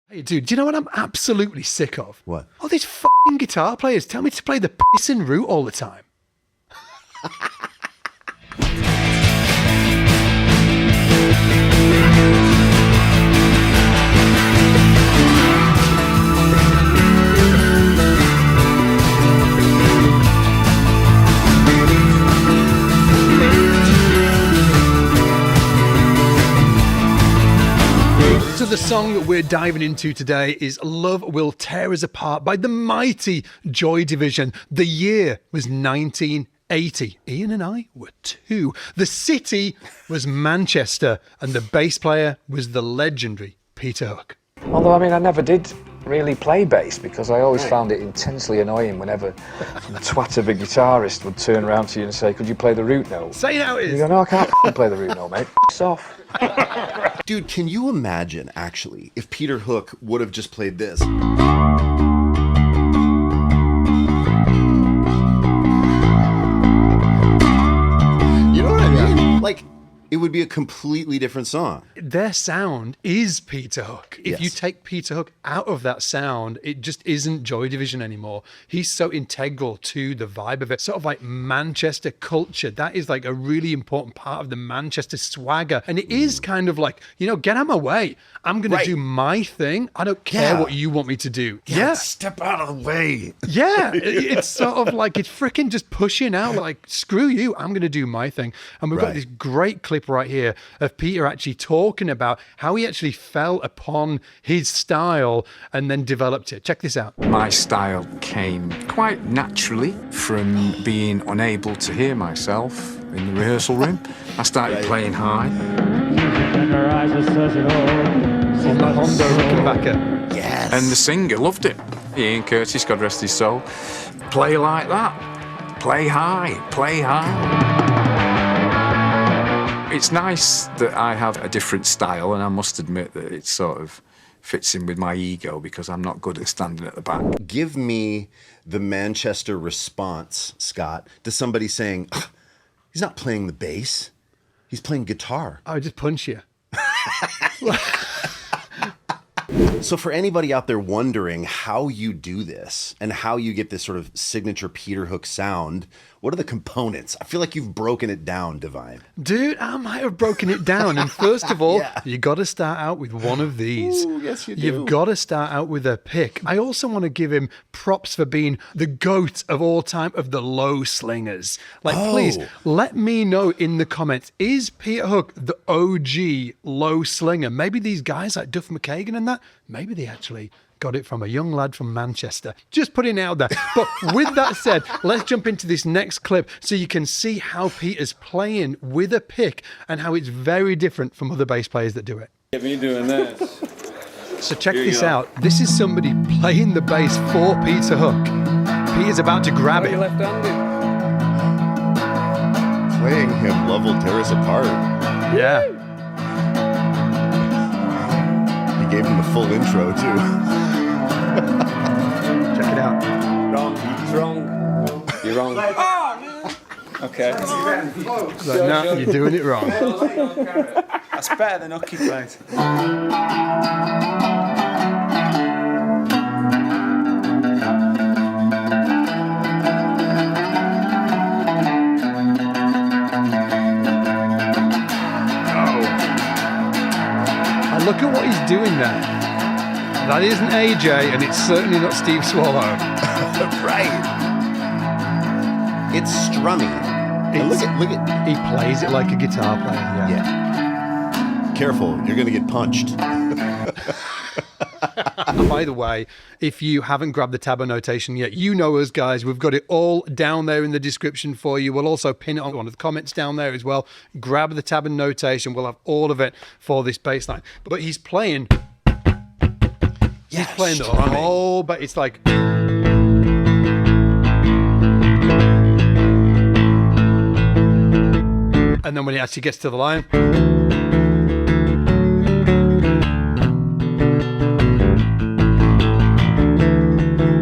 Hey, dude, do you know what I'm absolutely sick of? What? All these fucking guitar players tell me to play the pissing root all the time. So the song that we're diving into today is Love Will Tear Us Apart by the mighty Joy Division. The year was 1980. Ian and I were 2. The city was Manchester and the bass player was the legendary Peter Hook. Although, I mean, I never did really play bass because I always found it intensely annoying whenever some twat of a guitarist would turn around to you and say, could you play the root note? Say it how it You is. go, no, I can't play the root note, mate. Off. Dude, can you imagine, actually, if Peter Hook would have just played this? You know what I mean? Like, it would be a completely different song. Their sound is Peter Hook. If you take Peter Hook out of that sound, it just isn't Joy Division anymore. He's so integral to the vibe of it. Sort of like Manchester culture. That is like a really important part of the Manchester swagger. And it is kind of like, you know, get out of my way. I'm going to do my thing. I don't care what you want me to do. Yeah. Step out of the way. Yeah. It's sort of like it's freaking just pushing out like, screw you. I'm going to do my thing. And we've got this great clip right here of Peter actually talking about how he actually fell upon his style and then developed it. Check this out. My style came quite naturally from being unable to hear myself in the rehearsal room. I started playing high. On the Honda Rickenbacker. Yes. And the singer loved it. Ian Curtis, God rest his soul. Play like that. Play high. Play high. It's nice that I have a different style, and I must admit that it sort of fits in with my ego because I'm not good at standing at the back. Give me the Manchester response, Scott, to somebody saying, he's not playing the bass, he's playing guitar. I would just punch you. So for anybody out there wondering how you do this and how you get this sort of signature Peter Hook sound, what are the components? I feel like you've broken it down, Divine. Dude, I might have broken it down. And first of all, you got to start out with one of these. Ooh, yes, you do. You've got to start out with a pick. I also want to give him props for being the GOAT of all time of the low slingers. Like, please, let me know in the comments, is Peter Hook the OG low slinger? Maybe these guys like Duff McKagan and that, maybe they actually got it from a young lad from Manchester. Just putting it out there. But with that said, let's jump into this next clip so you can see how Peter's playing with a pick and how it's very different from other bass players that do it. Get me doing this. So check this out. This is somebody playing the bass for Peter Hook. Peter's about to grab Are it. you left-handed? Playing him, Love Will Tear Us Apart. Yeah. He gave him the full intro, too. Check it out. Wrong. He's wrong. You're wrong. Okay. Like, no, you're doing it wrong. That's better than Hooky played. And look at what he's doing there. That isn't AJ, and it's certainly not Steve Swallow. Right. It's strumming. And look at. He plays it like a guitar player. Yeah. Careful, you're going to get punched. By the way, if you haven't grabbed the tab notation yet, you know us guys. We've got it all down there in the description for you. We'll also pin it on one of the comments down there as well. Grab the tab and notation. We'll have all of it for this bass line. But he's playing. He's playing the whole, but it's like. And then when he actually gets to the line.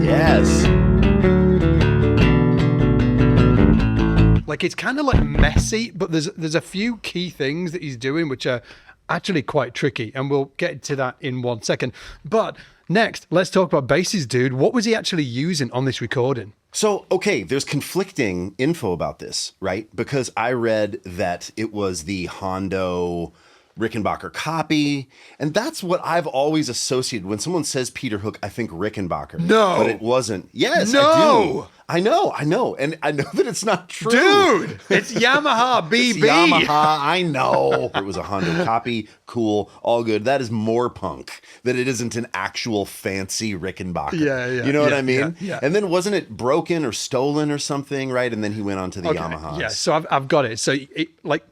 Yes. Like it's kind of like messy, but there's a few key things that he's doing which are actually quite tricky, and we'll get to that in 1 second. But next, let's talk about basses, dude. What was he actually using on this recording? So, okay, there's conflicting info about this, right? Because I read that it was the Hondo Rickenbacker copy, and that's what I've always associated. When someone says Peter Hook, I think Rickenbacker. No. But it wasn't. Yes, No. I do. I know. And I know that it's not true. Dude, it's Yamaha BB. It's Yamaha, I know. It was a Hondo copy. Cool. All good. That is more punk that it isn't an actual fancy Rickenbacker. Yeah. You know what I mean? Yeah. And then wasn't it broken or stolen or something, right? And then he went on to the Yamahas. Yeah, so I've got it. So,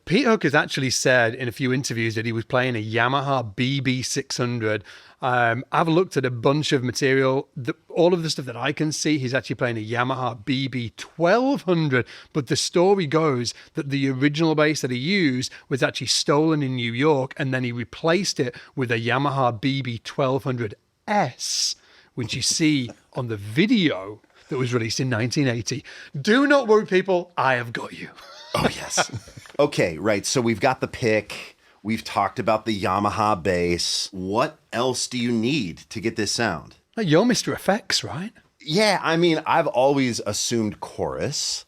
Pete Hook has actually said in a few interviews that he was playing a Yamaha BB600. I've looked at a bunch of material. All of the stuff that I can see, he's actually playing a Yamaha BB1200. But the story goes that the original bass that he used was actually stolen in New York, and then he replaced it with a Yamaha BB1200S, which you see on the video that was released in 1980. Do not worry, people. I have got you. Oh, yes. Okay, right. So we've got the pick. We've talked about the Yamaha bass. What else do you need to get this sound? You're Mr. Effects, right? Yeah, I mean, I've always assumed chorus.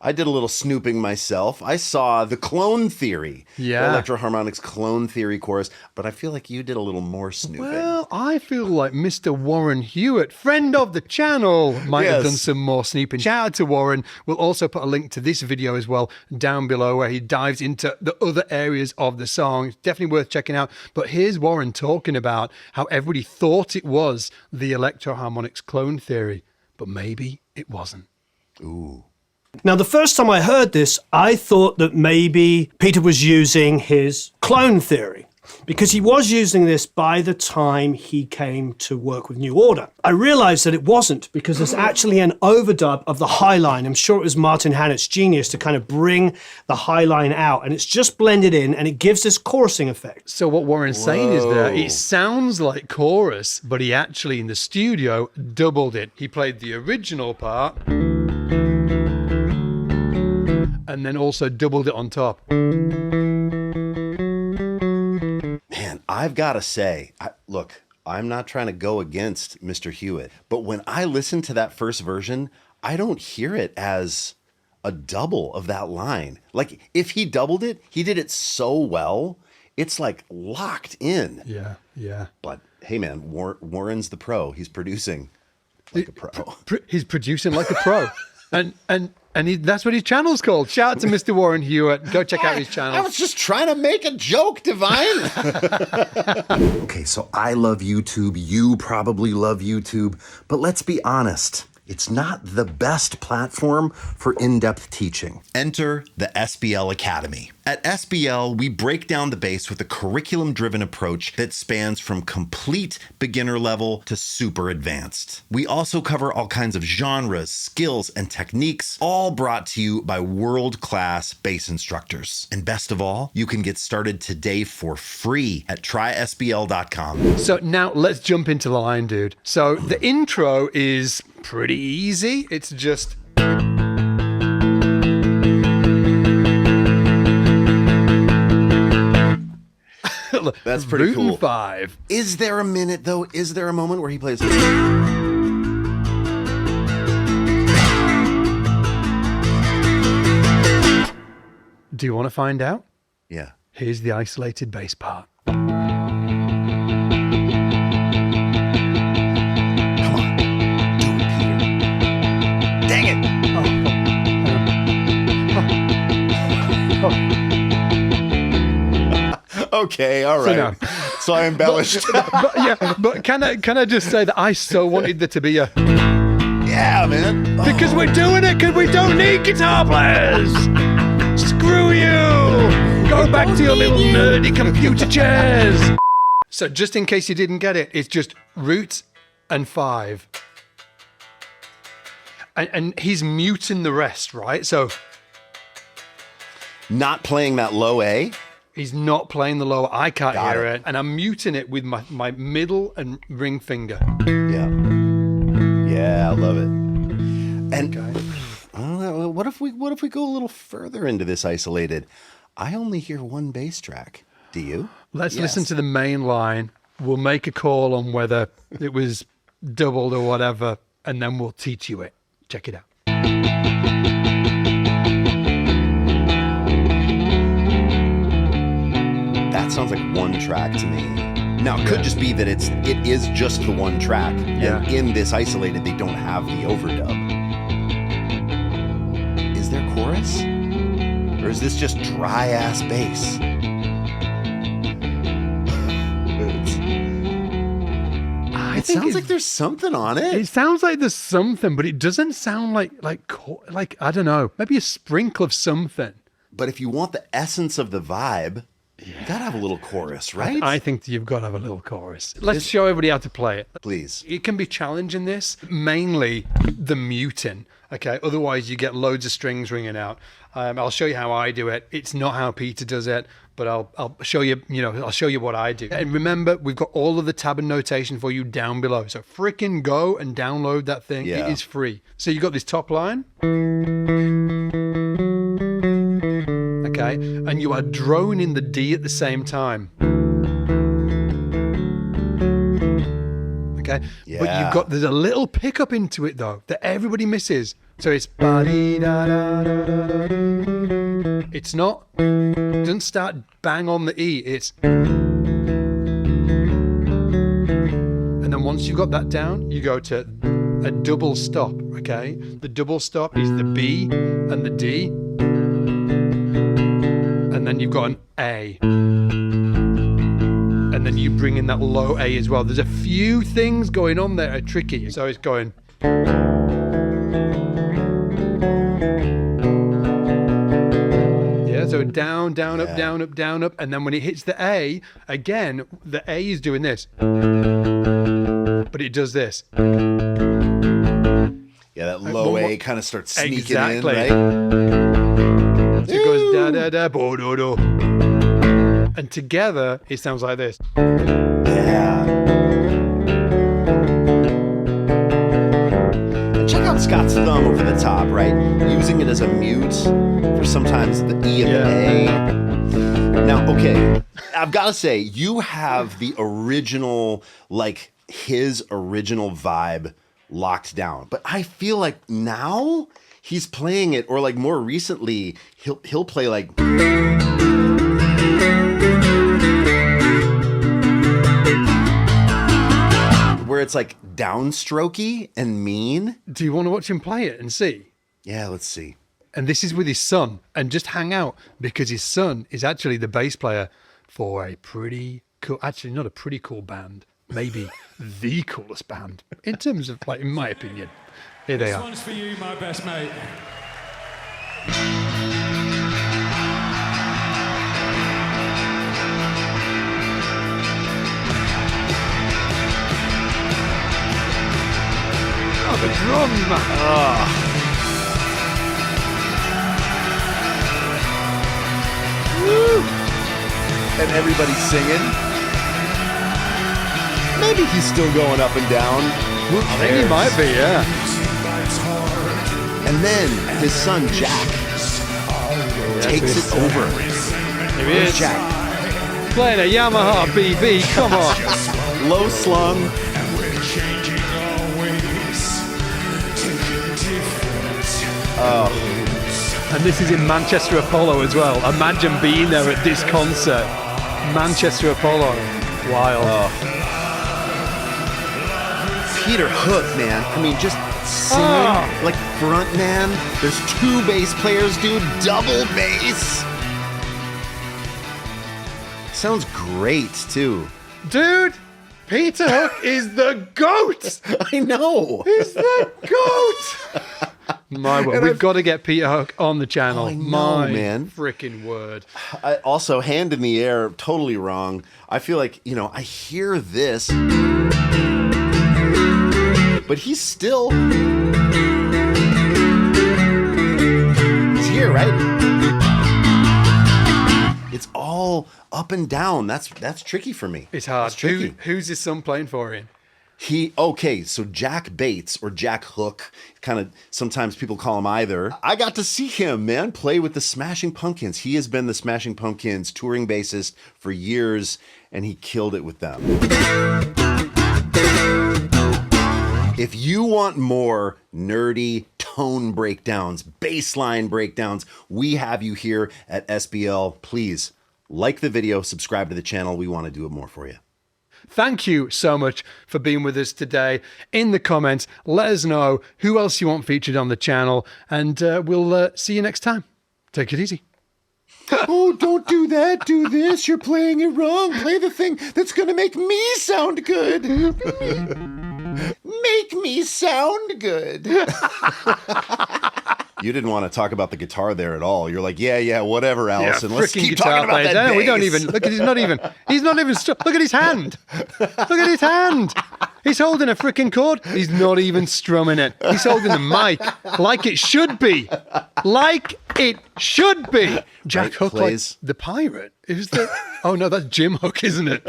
I did a little snooping myself. I saw the clone theory, Yeah. the Electroharmonics clone theory chorus, but I feel like you did a little more snooping. Well, I feel like Mr. Warren Hewitt, friend of the channel, might have done some more snooping. Shout out to Warren. We'll also put a link to this video as well down below where he dives into the other areas of the song. It's definitely worth checking out. But here's Warren talking about how everybody thought it was the Electroharmonics clone theory, but maybe it wasn't. Ooh. Now, the first time I heard this, I thought that maybe Peter was using his clone theory, because he was using this by the time he came to work with New Order. I realized that it wasn't, because there's actually an overdub of the high line. I'm sure it was Martin Hannett's genius to kind of bring the high line out, and it's just blended in, and it gives this chorusing effect. So what Warren's saying is that it sounds like chorus, but he actually, in the studio, doubled it. He played the original part, and then also doubled it on top. Man, I've got to say, look, I'm not trying to go against Mr. Hewitt, but when I listen to that first version, I don't hear it as a double of that line. Like, if he doubled it, he did it so well, it's like locked in. Yeah. But hey, man, Warren's the pro. He's producing like a pro. He's producing like a pro. And that's what his channel's called. Shout out to Mr. Warren Hewitt. Go check out his channel. I was just trying to make a joke, Divine. Okay, so I love YouTube. You probably love YouTube. But let's be honest. It's not the best platform for in-depth teaching. Enter the SBL Academy. At SBL, we break down the bass with a curriculum-driven approach that spans from complete beginner level to super advanced. We also cover all kinds of genres, skills, and techniques, all brought to you by world-class bass instructors. And best of all, you can get started today for free at trysbl.com. So now let's jump into the line, dude. So the intro is pretty easy. It's just... That's pretty Root and cool. 5. Is there a minute, though? Is there a moment where he plays... Do you want to find out? Yeah. Here's the isolated bass part. Okay, all right. So I embellished. But can I just say that I so wanted there to be a... Yeah, man. Because we're doing it because we don't need guitar players. Screw you. Go back to your little nerdy computer chairs. So just in case you didn't get it, it's just root and 5. And he's muting the rest, right? So Not playing that low A. he's not playing the lower. I can't Got hear it. it. And I'm muting it with my middle and ring finger. Yeah. Yeah, I love it. And what if we go a little further into this isolated? I only hear one bass track. Do you? Let's Yes. listen to the main line. We'll make a call on whether it was doubled or whatever, and then we'll teach you it. Check it out. That sounds like one track to me. Now, it could just be that it is just the one track. Yeah. And in this isolated, they don't have the overdub. Is there chorus? Or is this just dry-ass bass? It sounds like there's something on it. It sounds like there's something, but it doesn't sound like I don't know, maybe a sprinkle of something. But if you want the essence of the vibe, you gotta have a little chorus, right? I think you've got to have a little chorus. Let's show everybody how to play it. Please. It can be challenging, this, mainly the muting, okay? Otherwise, you get loads of strings ringing out. I'll show you how I do it. It's not how Peter does it, but I'll show you, I'll show you what I do. And remember, we've got all of the tab and notation for you down below. So frickin' go and download that thing. Yeah. It is free. So you got this top line. Okay, and you are droning the D at the same time. Okay, but Yeah. there's a little pickup into it though that everybody misses. So it's ba-dee-da-da-da-da-dee. It's not, doesn't start bang on the E. It's, and then once you've got that down, you go to a double stop. Okay, the double stop is the B and the D. And then you've got an A. And then you bring in that low A as well. There's a few things going on there that are tricky. So it's going. Yeah, so down, down, up, down, up, down, up. And then when it hits the A, again, the A is doing this. But it does this. Yeah, that low A kind of starts sneaking Exactly. in, right? So it goes da da da bo do do. And together it sounds like this. Yeah. And check out Scott's thumb over the top, right? Using it as a mute for sometimes the E and the A. Now, okay, I've got to say, you have the original, like his original vibe locked down. But I feel like now he's playing it, or like more recently, he'll play like where it's like downstrokey and mean. Do you want to watch him play it and see? Yeah, let's see. And this is with his son. And just hang out because his son is actually the bass player for a pretty cool, actually not a pretty cool band, maybe the coolest band in terms of, like, in my opinion. Here they This are. one's for you, my best mate. Oh, the drum! And everybody's singing. Maybe he's still going up and down. Who I think he might be, yeah. And then his son Jack takes it over. Here he Where's is. Jack? Playing a Yamaha BB, come on. Low slung. And this is in Manchester Apollo as well. Imagine being there at this concert. Manchester Apollo. Wild. Peter Hook, man. I mean, just singing like front man. There's two bass players, dude. Double bass. Sounds great, too. Dude, Peter Hook is the GOAT. I know. He's the GOAT. My word, we've got to get Peter Hook on the channel. I know, My man. freaking word. I also, hand in the air, totally wrong. I feel like, I hear this, but he's still, he's here, right? It's all up and down. That's tricky for me. It's hard. That's tricky. Who's his son playing for in? Okay, so Jack Bates or Jack Hook, kind of sometimes people call him either. I got to see him, man, play with the Smashing Pumpkins. He has been the Smashing Pumpkins touring bassist for years, and he killed it with them. If you want more nerdy tone breakdowns, bass line breakdowns, we have you here at SBL. Please like the video, subscribe to the channel. We want to do it more for you. Thank you so much for being with us today. In the comments, let us know who else you want featured on the channel, and we'll see you next time. Take it easy. Oh, don't do that. Do this. You're playing it wrong. Play the thing that's going to make me sound good. Make me sound good. You didn't want to talk about the guitar there at all. You're like, yeah, whatever, Allison. Let's keep talking about that bass. We don't even, look at, he's not even, look at his hand. Look at his hand. He's holding a freaking chord. He's not even strumming it. He's holding the mic like it should be. Like it should be. Jack Hook, like the pirate. Oh no, that's Jim Hook, isn't it?